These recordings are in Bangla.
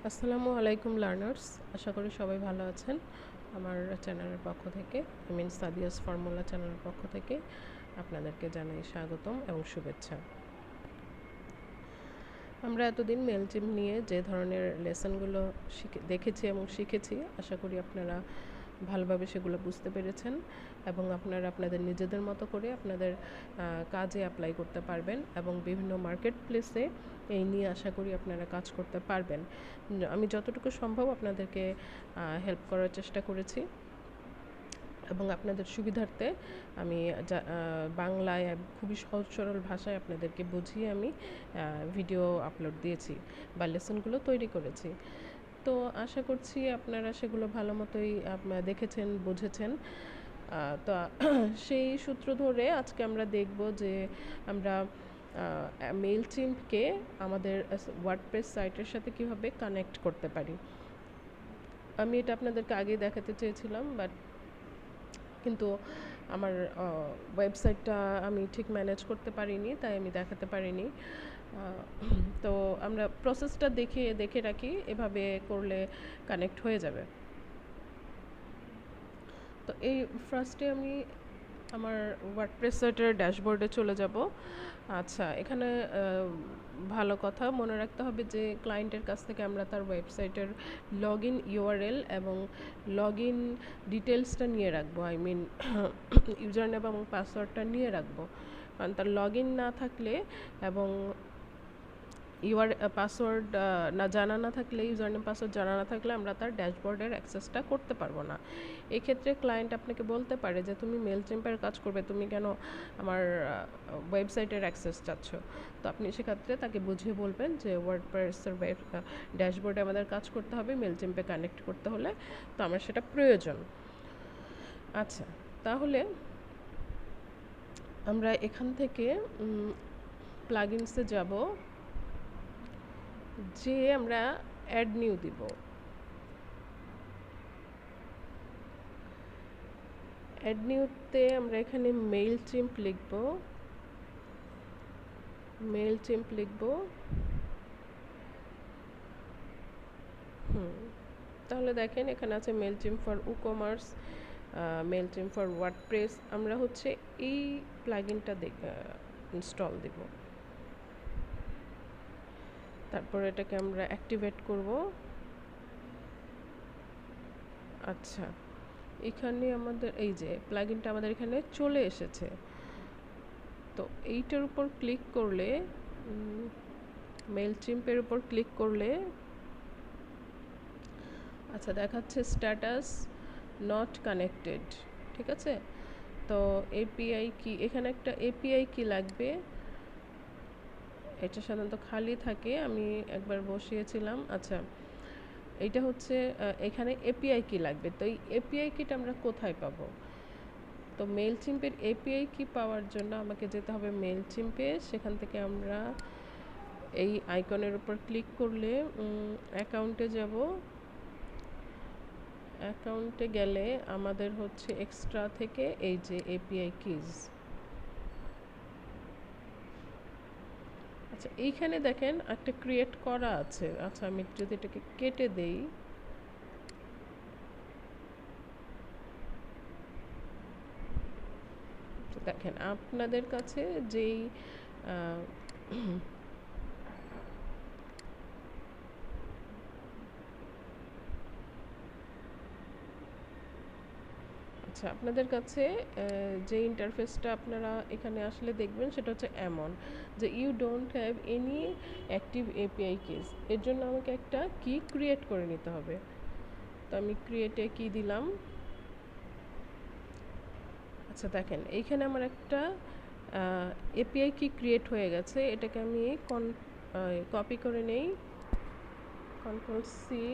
আসসালামু আলাইকুম লার্নার্স, আশা করি সবাই ভালো আছেন। আমার চ্যানেলের পক্ষ থেকে সাদিয়াস ফর্মুলা চ্যানেলের পক্ষ থেকে আপনাদেরকে জানাই স্বাগতম এবং শুভেচ্ছা। আমরা এতদিন মেলচিম্প নিয়ে যে ধরনের লেসনগুলো দেখেছি এবং শিখেছি, আশা করি আপনারা ভালোভাবে সেগুলো বুঝতে পেরেছেন এবং আপনারা আপনাদের নিজেদের মতো করে আপনাদের কাজে অ্যাপ্লাই করতে পারবেন এবং বিভিন্ন মার্কেট প্লেসে এই নিয়ে আশা করি আপনারা কাজ করতে পারবেন। আমি যতটুকু সম্ভব আপনাদেরকে হেল্প করার চেষ্টা করেছি এবং আপনাদের সুবিধার্থে আমি বাংলায় খুবই সহজ সরল ভাষায় আপনাদেরকে বুঝিয়ে আমি ভিডিও আপলোড দিয়েছি বা লেসনগুলো তৈরি করেছি। তো আশা করছি আপনারা সেগুলো ভালো মতোই দেখেছেন, বুঝেছেন। তো সেই সূত্র ধরে আজকে আমরা দেখব যে আমরা মেইলচিম্পকে আমাদের ওয়ার্ডপ্রেস সাইটের সাথে কিভাবে কানেক্ট করতে পারি। আমি এটা আপনাদেরকে আগেই দেখাতে চেয়েছিলাম, কিন্তু আমার ওয়েবসাইটটা আমি ঠিক ম্যানেজ করতে পারিনি, তাই আমি দেখাতে পারিনি। তো আমরা প্রসেসটা দেখে রাখি, এভাবে করলে কানেক্ট হয়ে যাবে। তো এই ফার্স্টে আমি আমার ওয়ার্ডপ্রেস সাইটের ড্যাশবোর্ডে চলে যাব। আচ্ছা, এখানে ভালো কথা মনে রাখতে হবে যে ক্লায়েন্টের কাছ থেকে আমরা তার ওয়েবসাইটের লগ ইন ইউআরএল এবং লগ ইন ডিটেলসটা নিয়ে রাখবো, ইউজার নেম এবং পাসওয়ার্ডটা নিয়ে রাখবো। কারণ তার লগ ইন না থাকলে এবং পাসওয়ার্ড জানা না থাকলে, ইউজার নেম পাসওয়ার্ড জানা না থাকলে আমরা তার ড্যাশবোর্ডের অ্যাক্সেসটা করতে পারবো না। এক্ষেত্রে ক্লায়েন্ট আপনাকে বলতে পারে যে তুমি মেলচিম্পের কাজ করবে, তুমি কেন আমার ওয়েবসাইটের অ্যাক্সেস চাচ্ছ। তো আপনি সেক্ষেত্রে তাকে বুঝিয়ে বলবেন যে ওয়ার্ডপ্রেসের ড্যাশবোর্ডে আমাদের কাজ করতে হবে, মেলচিম্পে কানেক্ট করতে হলে তো আমার সেটা প্রয়োজন। আচ্ছা, তাহলে আমরা এখান থেকে প্লাগইনসে যাব, যে আমরা অ্যাড নিউ দিব। অ্যাড নিউতে আমরা এখানে মেইলচিম্প লিখব, তাহলে দেখেন এখানে আছে মেইলচিম্প ফর WooCommerce, মেইলচিম্প ফর ওয়ার্ডপ্রেস। আমরা হচ্ছে এই প্লাগইনটা ইনস্টল দেব, তারপর এটাকে আমরা অ্যাক্টিভেট করব। আচ্ছা, এখানে আমাদের এই যে প্লাগইনটা আমাদের এখানে চলে এসেছে। তো এইটার উপর ক্লিক করলে, মেইলচিম্পের উপর ক্লিক করলে আচ্ছা দেখাচ্ছে স্ট্যাটাস নট কানেক্টেড, ঠিক আছে। তো এপিআই কি, এখানে একটা এপিআই কি লাগবে, এটা সাধারণত খালি থাকে, আমি একবার বসিয়েছিলাম। আচ্ছা, এইটা হচ্ছে এখানে এপিআই কি লাগবে। তো এই এপিআই কিটা আমরা কোথায় পাবো? তো মেইলচিম্পের এপিআই কি পাওয়ার জন্য আমাকে যেতে হবে মেইলচিম্পে। সেখান থেকে আমরা এই আইকনের উপর ক্লিক করলে অ্যাকাউন্টে যাব। অ্যাকাউন্টে গেলে আমাদের হচ্ছে এক্সট্রা থেকে এই যে এপিআই কিজ, আচ্ছা এইখানে দেখেন একটা ক্রিয়েট করা আছে। আচ্ছা, আমি যদি এটাকে কেটে দেই, দেখেন আপনাদের কাছে যেই আচ্ছা, আপনাদের কাছে যে ইন্টারফেসটা আপনারা এখানে আসলে দেখবেন সেটা হচ্ছে এমন যে you don't have any active API keys. এর জন্য আমাকে একটা কি ক্রিয়েট করে নিতে হবে। তো আমি ক্রিয়েটে কি দিলাম। আচ্ছা দেখেন এইখানে আমার একটা এপিআই কি ক্রিয়েট হয়ে গেছে। এটাকে আমি কপি করে নেই, কন্ট্রোল সি,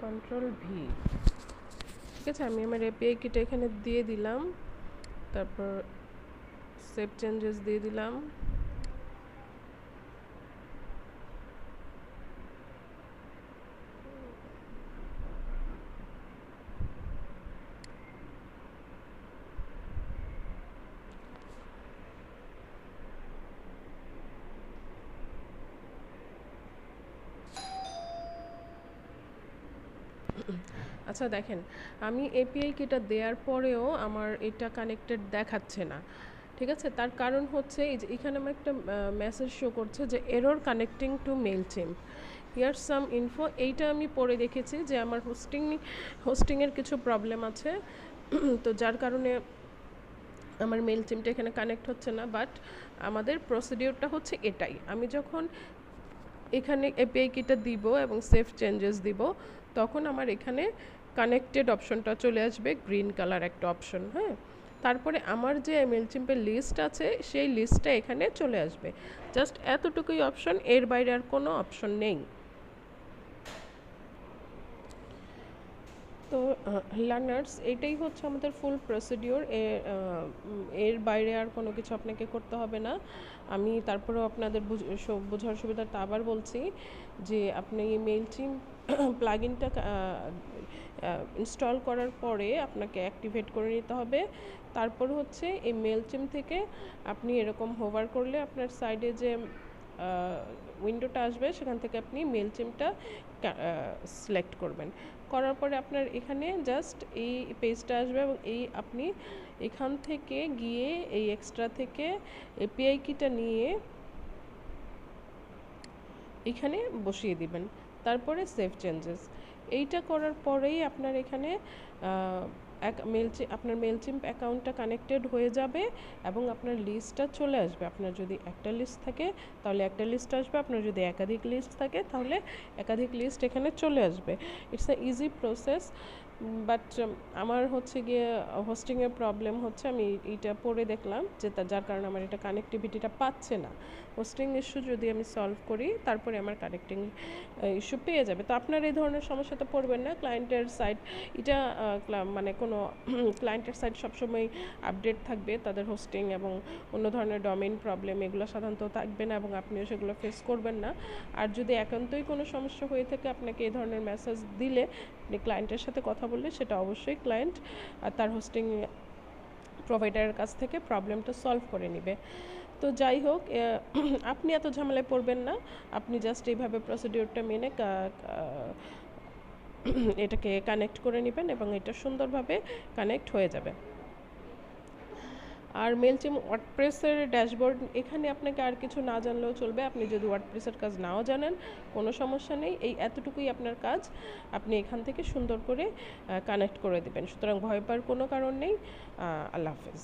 কন্ট্রোল ভি, ঠিক আছে। আমি আমার এপিআই কিটা এখানে দিয়ে দিলাম, তারপর সেভ চেঞ্জেস দিয়ে দিলাম। আচ্ছা দেখেন, আমি এপিআই কিটা দেওয়ার পরেও আমার এটা কানেক্টেড দেখাচ্ছে না, ঠিক আছে। তার কারণ হচ্ছে এই যে এখানে আমার একটা মেসেজ শো করছে যে error connecting to Mailchimp, here some info. এইটা আমি পড়ে দেখেছি যে আমার হোস্টিংয়ের কিছু প্রবলেম আছে, তো যার কারণে আমার মেইলচিম্পটা এখানে কানেক্ট হচ্ছে না। বাট আমাদের প্রসিডিওরটা হচ্ছে এটাই, আমি যখন এখানে এপিআই কিটা দিব এবং সেভ চেঞ্জেস দিব, তখন আমার এখানে কানেক্টেড অপশনটা চলে আসবে, গ্রিন কালার একটা অপশন, হ্যাঁ। তারপরে আমার যে মেইলচিম্পের লিস্ট আছে সেই লিস্টটা এখানে চলে আসবে। জাস্ট এতটুকুই অপশন, এর বাইরে আর কোনো অপশন নেই। তো লার্নার্স, এটাই হচ্ছে আমাদের ফুল প্রসিডিওর। এর বাইরে আর কোনো কিছু আপনাকে করতে হবে না। আমি তারপরেও আপনাদের বোঝার সুবিধাটা আবার বলছি যে আপনি মেইলচিম্প প্লাগইনটা ইনস্টল করার পরে আপনাকে অ্যাক্টিভেট করে নিতে হবে। তারপর হচ্ছে এই মেইলচিম্প থেকে আপনি এরকম হোভার করলে আপনার সাইডে যে উইন্ডোটা আসবে সেখান থেকে আপনি মেইলচিম্পটা সিলেক্ট করবেন। করার পরে আপনার এখানে জাস্ট এই পেজটা আসবে এবং আপনি এখান থেকে গিয়ে এই এক্সট্রা থেকে এপিআই কিটা নিয়ে এখানে বসিয়ে দিবেন, তারপরে সেভ চেঞ্জেস। এইটা করার পরেই আপনার এখানে আপনার মেইলচিম্প অ্যাকাউন্টটা কানেক্টেড হয়ে যাবে এবং আপনার লিস্টটা চলে আসবে। আপনার যদি একটা লিস্ট থাকে তাহলে একটা লিস্ট আসবে, আপনার যদি একাধিক লিস্ট থাকে তাহলে একাধিক লিস্ট এখানে চলে আসবে। It's a easy process, but আমার হচ্ছে গিয়ে হোস্টিংয়ের প্রবলেম হচ্ছে, আমি এইটা পড়ে দেখলাম যে যার কারণে আমার এটা কানেক্টিভিটিটা পাচ্ছে না। হোস্টিং ইস্যু যদি আমি সলভ করি তারপরে আমার কানেক্টিং ইস্যু পেয়ে যাবে। তো আপনার এই ধরনের সমস্যাতে পড়বেন না। ক্লায়েন্টের সাইট এটা মানে কোনো ক্লায়েন্টের সাইট সবসময় আপডেট থাকবে, তাদের হোস্টিং এবং অন্য ধরনের ডোমেইন প্রবলেম এগুলো সাধারণত থাকবে না এবং আপনিও সেগুলো ফেস করবেন না। আর যদি একান্তই কোনো সমস্যা হয়ে থাকে, আপনাকে এই ধরনের মেসেজ দিলে আপনি ক্লায়েন্টের সাথে কথা বললে সেটা অবশ্যই ক্লায়েন্ট তার হোস্টিং প্রোভাইডারের কাছ থেকে প্রবলেমটা সলভ করে নেবে। তো যাই হোক, আপনি এত ঝামেলায় পড়বেন না, আপনি জাস্ট এইভাবে প্রসিডিওরটা মেনে এটাকে কানেক্ট করে নেবেন এবং এটা সুন্দরভাবে কানেক্ট হয়ে যাবে। আর মেলচিম্প ওয়ার্ডপ্রেসের ড্যাশবোর্ড, এখানে আপনাকে আর কিছু না জানলেও চলবে। আপনি যদি ওয়ার্ডপ্রেসের কাজ নাও জানেন কোনো সমস্যা নেই, এই এতটুকুই আপনার কাজ, আপনি এখান থেকে সুন্দর করে কানেক্ট করে দেবেন। সুতরাং ভয় পাওয়ার কোনো কারণ নেই। আল্লাহ হাফেজ।